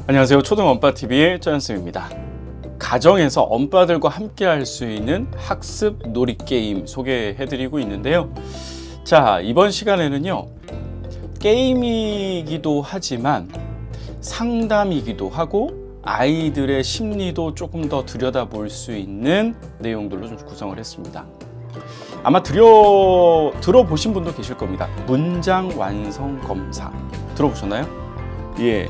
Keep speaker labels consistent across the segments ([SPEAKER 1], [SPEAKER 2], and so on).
[SPEAKER 1] 안녕하세요. 초등언빠TV의 짜연쌤입니다. 가정에서 언빠들과 함께 할 수 있는 학습 놀이게임 소개해드리고 있는데요. 자, 이번 시간에는요, 게임이기도 하지만 상담이기도 하고 아이들의 심리도 조금 더 들여다볼 수 있는 내용들로 좀 구성을 했습니다. 아마 들어보신 분도 계실 겁니다. 문장 완성 검사 들어보셨나요? 예,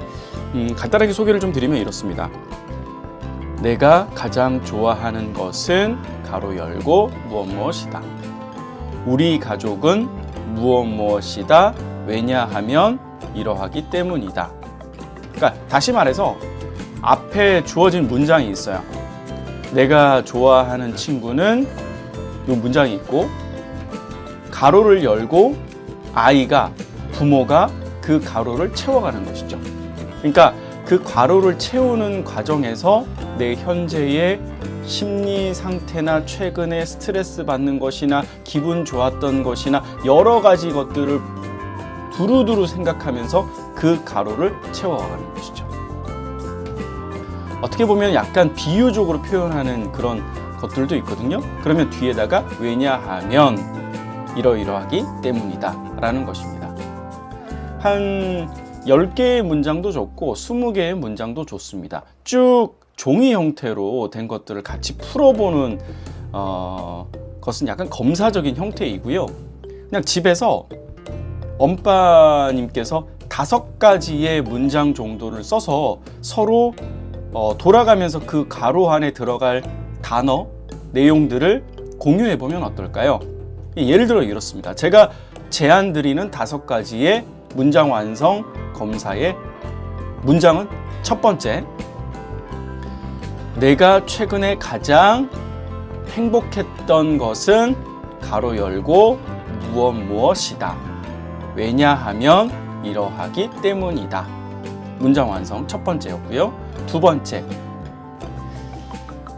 [SPEAKER 1] 간단하게 소개를 좀 드리면 이렇습니다. 내가 가장 좋아하는 것은 가로 열고 무엇이다. 우리 가족은 무엇이다. 왜냐하면 이러하기 때문이다. 그러니까 다시 말해서 앞에 주어진 문장이 있어요. 내가 좋아하는 친구는 이 문장이 있고, 가로를 열고 아이가, 부모가 그 가로를 채워가는 것이죠. 그러니까 그 가로를 채우는 과정에서 내 현재의 심리 상태나 최근에 스트레스 받는 것이나 기분 좋았던 것이나 여러 가지 것들을 두루두루 생각하면서 그 가로를 채워가는 것이죠. 어떻게 보면 약간 비유적으로 표현하는 그런 것들도 있거든요. 그러면 뒤에다가 왜냐하면 이러이러하기 때문이다 라는 것입니다. 한 10개의 문장도 좋고 20개의 문장도 좋습니다. 쭉 종이 형태로 된 것들을 같이 풀어보는 것은 약간 검사적인 형태이고요. 그냥 집에서 엄빠님께서 5가지의 문장 정도를 써서 서로 돌아가면서 그 가로 안에 들어갈 단어, 내용들을 공유해보면 어떨까요? 예를 들어 이렇습니다. 제가 제안 드리는 5가지의 문장 완성 검사의 문장은 첫 번째, 내가 최근에 가장 행복했던 것은 가로 열고 무엇이다. 왜냐하면 이러하기 때문이다. 문장 완성 첫 번째였고요. 두 번째,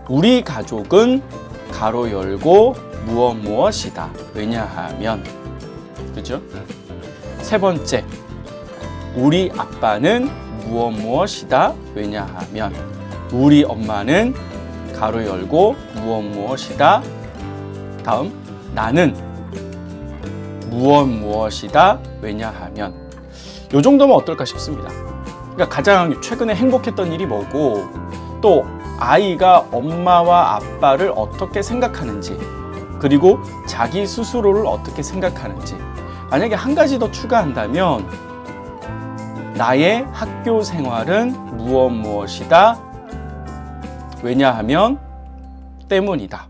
[SPEAKER 1] 우리 가족은 가로 열고 무엇이다. 왜냐하면, 그죠? 세 번째, 우리 아빠는 무엇이다. 왜냐하면, 우리 엄마는 가로 열고 무엇이다. 다음, 나는 무엇이다. 왜냐하면. 요 정도면 어떨까 싶습니다. 그러니까 가장 최근에 행복했던 일이 뭐고, 또 아이가 엄마와 아빠를 어떻게 생각하는지, 그리고 자기 스스로를 어떻게 생각하는지. 만약에 한 가지 더 추가한다면, 나의 학교 생활은 무엇이다. 왜냐하면 때문이다.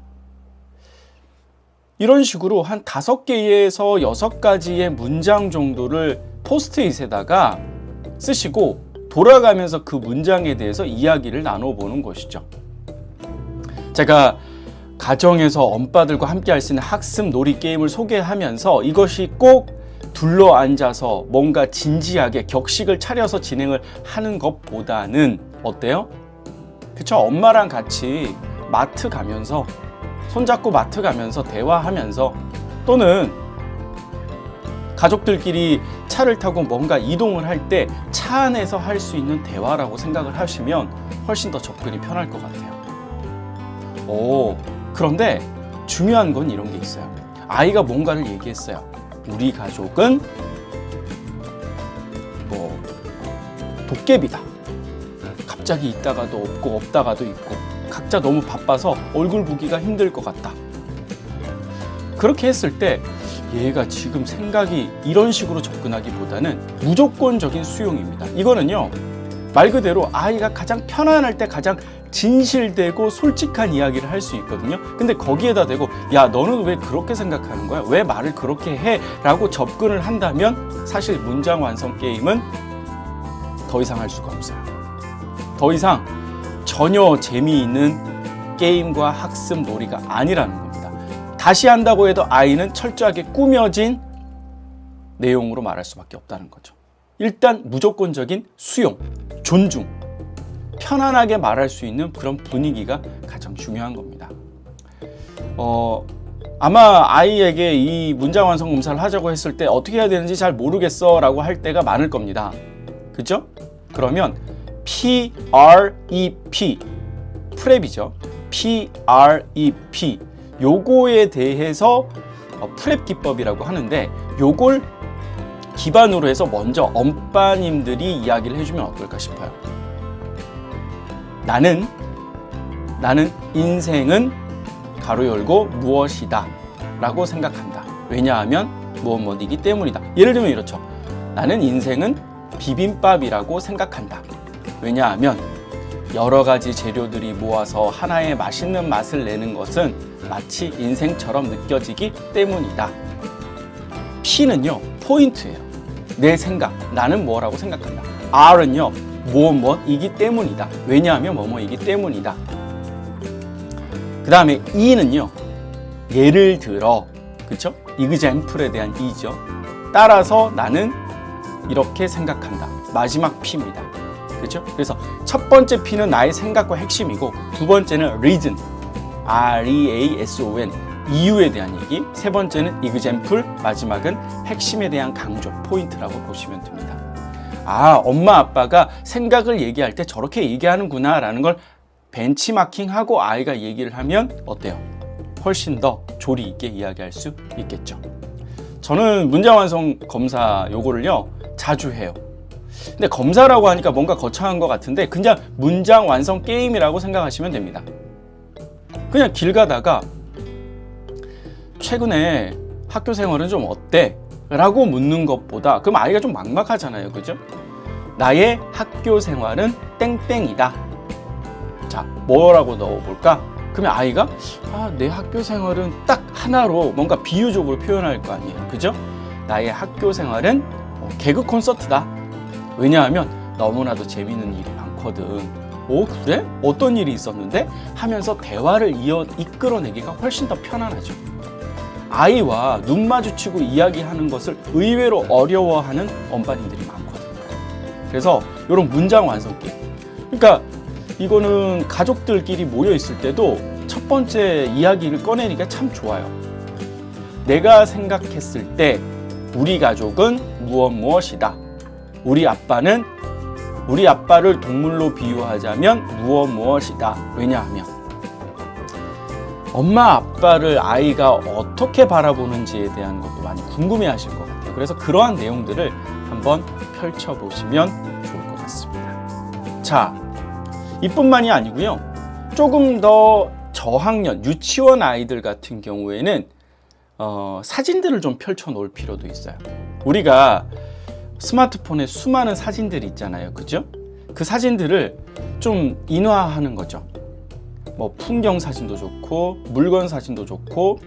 [SPEAKER 1] 이런 식으로 한 5개에서 6가지의 문장 정도를 포스트잇에다가 쓰시고 돌아가면서 그 문장에 대해서 이야기를 나눠보는 것이죠. 제가 가정에서 엄빠들과 함께 할 수 있는 학습 놀이 게임을 소개하면서 이것이 꼭 둘러앉아서 뭔가 진지하게 격식을 차려서 진행을 하는 것보다는 어때요? 그쵸? 엄마랑 같이 마트 가면서, 손잡고 마트 가면서 대화하면서, 또는 가족들끼리 차를 타고 뭔가 이동을 할 때 차 안에서 할 수 있는 대화라고 생각을 하시면 훨씬 더 접근이 편할 것 같아요. 그런데 중요한 건 이런 게 있어요. 아이가 뭔가를 얘기했어요. 우리 가족은 도깨비다. 갑자기 있다가도 없고 없다가도 있고 각자 너무 바빠서 얼굴 보기가 힘들 것 같다. 그렇게 했을 때 얘가 지금 생각이 이런 식으로 접근하기보다는 무조건적인 수용입니다. 이거는요, 말 그대로 아이가 가장 편안할 때 가장 진실되고 솔직한 이야기를 할 수 있거든요. 근데 거기에다 대고, 야, 너는 왜 그렇게 생각하는 거야? 왜 말을 그렇게 해? 라고 접근을 한다면 사실 문장 완성 게임은 더 이상 할 수가 없어요. 더 이상 전혀 재미있는 게임과 학습 놀이가 아니라는 겁니다. 다시 한다고 해도 아이는 철저하게 꾸며진 내용으로 말할 수밖에 없다는 거죠. 일단 무조건적인 수용, 존중, 편안하게 말할 수 있는 그런 분위기가 가장 중요한 겁니다. 아마 아이에게 이 문장 완성 검사를 하자고 했을 때 어떻게 해야 되는지 잘 모르겠어 라고 할 때가 많을 겁니다. 그죠? 그러면 PREP, 프랩이죠. PREP. 요거에 대해서 프랩 기법이라고 하는데, 요걸 기반으로 해서 먼저 엄빠님들이 이야기를 해주면 어떨까 싶어요. 나는 인생은 가로 열고 무엇이다 라고 생각한다. 왜냐하면 무엇이기 때문이다. 예를 들면 이렇죠. 나는 인생은 비빔밥이라고 생각한다. 왜냐하면 여러 가지 재료들이 모아서 하나의 맛있는 맛을 내는 것은 마치 인생처럼 느껴지기 때문이다. P는요, 포인트예요. 내 생각, 나는 뭐라고 생각한다. R은요, 무엇이기 때문이다. 왜냐하면 뭐뭐이기 때문이다. 그 다음에 E는요, 예를 들어, 그쵸? example에 대한 E죠. 따라서 나는 이렇게 생각한다. 마지막 P입니다. 그렇죠? 그래서 첫 번째 P는 나의 생각과 핵심이고, 두 번째는 reason, R-E-A-S-O-N, 이유에 대한 얘기, 세 번째는 example, 마지막은 핵심에 대한 강조, 포인트라고 보시면 됩니다. 아, 엄마 아빠가 생각을 얘기할 때 저렇게 얘기하는구나 라는 걸 벤치마킹하고 아이가 얘기를 하면 어때요? 훨씬 더 조리 있게 이야기할 수 있겠죠. 저는 문장 완성 검사 요거를요 자주 해요. 근데 검사라고 하니까 뭔가 거창한 것 같은데 그냥 문장 완성 게임이라고 생각하시면 됩니다. 그냥 길 가다가 최근에 학교 생활은 좀 어때? 라고 묻는 것보다, 그럼 아이가 좀 막막하잖아요. 그죠? 나의 학교 생활은 땡땡이다. 자, 뭐라고 넣어볼까? 그러면 아이가 내 학교 생활은 딱 하나로 뭔가 비유적으로 표현할 거 아니에요. 그죠? 나의 학교 생활은 개그 콘서트다. 왜냐하면 너무나도 재밌는 일이 많거든. 오, 그래? 어떤 일이 있었는데? 하면서 대화를 이끌어내기가 훨씬 더 편안하죠. 아이와 눈 마주치고 이야기하는 것을 의외로 어려워하는 엄빠님들이 많거든요. 그래서 이런 문장 완성 게임. 그러니까 이거는 가족들끼리 모여 있을 때도 첫 번째 이야기를 꺼내니까 참 좋아요. 내가 생각했을 때 우리 가족은 무엇이다. 우리 아빠를 동물로 비유하자면 무엇이다. 왜냐하면 엄마 아빠를 아이가 어떻게 바라보는지에 대한 것도 많이 궁금해 하실 것 같아요. 그래서 그러한 내용들을 한번 펼쳐보시면 좋을 것 같습니다. 자, 이뿐만이 아니고요. 조금 더 저학년, 유치원 아이들 같은 경우에는 사진들을 좀 펼쳐 놓을 필요도 있어요. 우리가 스마트폰에 수많은 사진들이 있잖아요. 그죠? 그 사진들을 좀 인화하는 거죠. 뭐 풍경 사진도 좋고 물건 사진도 좋고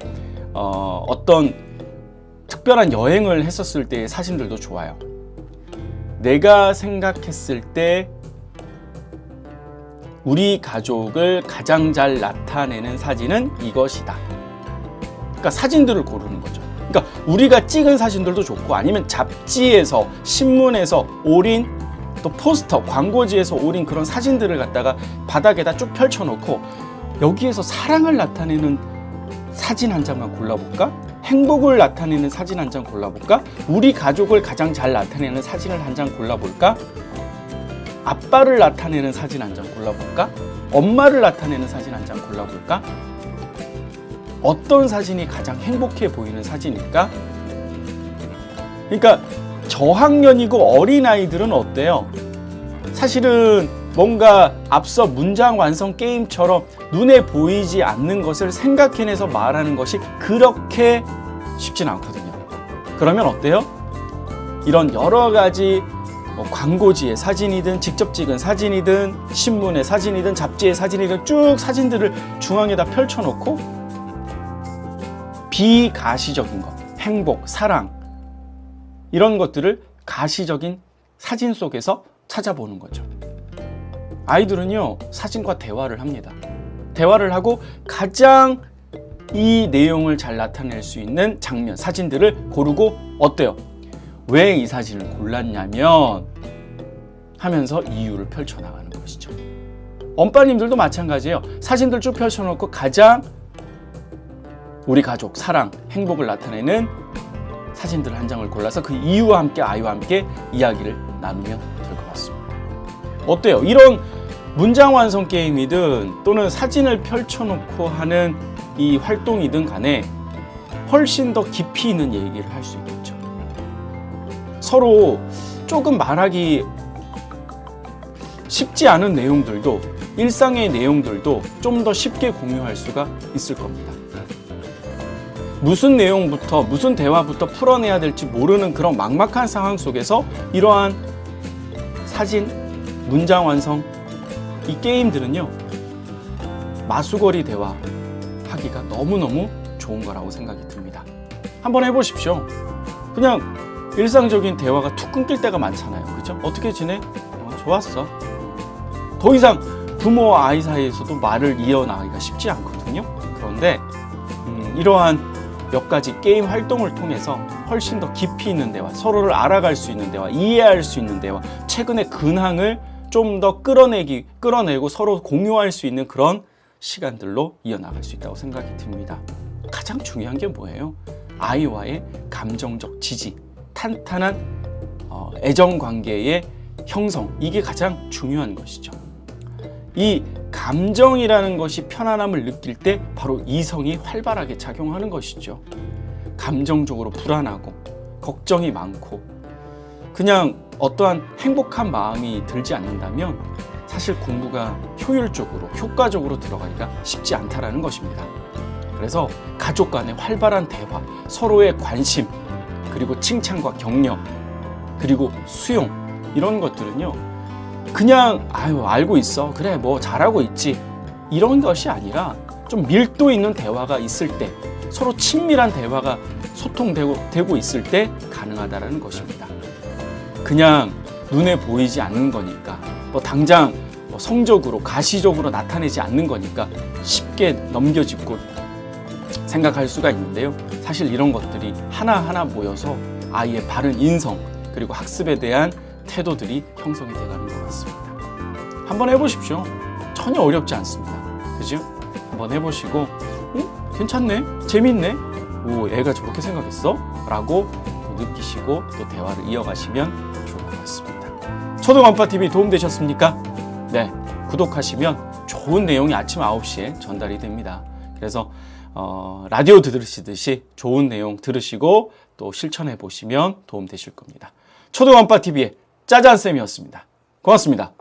[SPEAKER 1] 어떤 특별한 여행을 했었을 때의 사진들도 좋아요. 내가 생각했을 때 우리 가족을 가장 잘 나타내는 사진은 이것이다. 그러니까 사진들을 고르는 거죠. 그러니까 우리가 찍은 사진들도 좋고 아니면 잡지에서 신문에서 올인 또 포스터 광고지에서 올인 그런 사진들을 갖다가 바닥에다 쭉 펼쳐놓고 여기에서 사랑을 나타내는 사진 한 장만 골라볼까? 행복을 나타내는 사진 한 장 골라볼까? 우리 가족을 가장 잘 나타내는 사진을 한 장 골라볼까? 아빠를 나타내는 사진 한 장 골라볼까? 엄마를 나타내는 사진 한 장 골라볼까? 어떤 사진이 가장 행복해 보이는 사진일까? 그러니까 저학년이고 어린아이들은 어때요? 사실은 뭔가 앞서 문장 완성 게임처럼 눈에 보이지 않는 것을 생각해내서 말하는 것이 그렇게 쉽진 않거든요. 그러면 어때요? 이런 여러 가지 광고지의 사진이든 직접 찍은 사진이든 신문의 사진이든 잡지의 사진이든 쭉 사진들을 중앙에다 펼쳐놓고 비가시적인 것, 행복, 사랑 이런 것들을 가시적인 사진 속에서 찾아보는 거죠. 아이들은요 사진과 대화를 합니다. 대화를 하고 가장 이 내용을 잘 나타낼 수 있는 장면, 사진들을 고르고 어때요? 왜 이 사진을 골랐냐면 하면서 이유를 펼쳐나가는 것이죠. 엄빠님들도 마찬가지예요. 사진들 쭉 펼쳐놓고 가장 우리 가족, 사랑, 행복을 나타내는 사진들 한 장을 골라서 그 이유와 함께 아이와 함께 이야기를 나누면 될 것 같습니다. 어때요? 이런 문장 완성 게임이든 또는 사진을 펼쳐놓고 하는 이 활동이든 간에 훨씬 더 깊이 있는 얘기를 할 수 있겠죠. 서로 조금 말하기 쉽지 않은 내용들도, 일상의 내용들도 좀 더 쉽게 공유할 수가 있을 겁니다. 무슨 내용부터, 무슨 대화부터 풀어내야 될지 모르는 그런 막막한 상황 속에서 이러한 사진, 문장 완성, 이 게임들은요, 마수거리 대화 하기가 너무너무 좋은 거라고 생각이 듭니다. 한번 해보십시오. 그냥 일상적인 대화가 툭 끊길 때가 많잖아요. 그죠? 어떻게 지내? 좋았어. 더 이상 부모와 아이 사이에서도 말을 이어나가기가 쉽지 않거든요. 그런데 이러한 몇 가지 게임 활동을 통해서 훨씬 더 깊이 있는 대화, 서로를 알아갈 수 있는 대화, 이해할 수 있는 대화, 최근의 근황을 좀 더 끌어내고 서로 공유할 수 있는 그런 시간들로 이어나갈 수 있다고 생각이 듭니다. 가장 중요한 게 뭐예요? 아이와의 감정적 지지, 탄탄한 애정관계의 형성, 이게 가장 중요한 것이죠. 이 감정이라는 것이 편안함을 느낄 때 바로 이성이 활발하게 작용하는 것이죠. 감정적으로 불안하고 걱정이 많고 그냥 어떠한 행복한 마음이 들지 않는다면 사실 공부가 효율적으로, 효과적으로 들어가기가 쉽지 않다라는 것입니다. 그래서 가족 간의 활발한 대화, 서로의 관심, 그리고 칭찬과 격려, 그리고 수용, 이런 것들은요, 그냥 알고 있어, 그래 뭐 잘하고 있지, 이런 것이 아니라 좀 밀도 있는 대화가 있을 때, 서로 친밀한 대화가 소통되고 있을 때 가능하다는 것입니다. 그냥 눈에 보이지 않는 거니까, 뭐 당장 성적으로, 가시적으로 나타내지 않는 거니까 쉽게 넘겨짚고 생각할 수가 있는데요. 사실 이런 것들이 하나하나 모여서 아이의 바른 인성, 그리고 학습에 대한 태도들이 형성이 돼가는 것 같습니다. 한번 해보십시오. 전혀 어렵지 않습니다. 그죠? 한번 해보시고 괜찮네? 재밌네? 오, 애가 저렇게 생각했어? 라고 느끼시고 또 대화를 이어가시면 좋을 것 같습니다. 초등엄빠TV 도움되셨습니까? 네, 구독하시면 좋은 내용이 아침 9시에 전달이 됩니다. 그래서 라디오 들으시듯이 좋은 내용 들으시고 또 실천해 보시면 도움 되실 겁니다. 초등엄빠TV의 짜잔쌤이었습니다. 고맙습니다.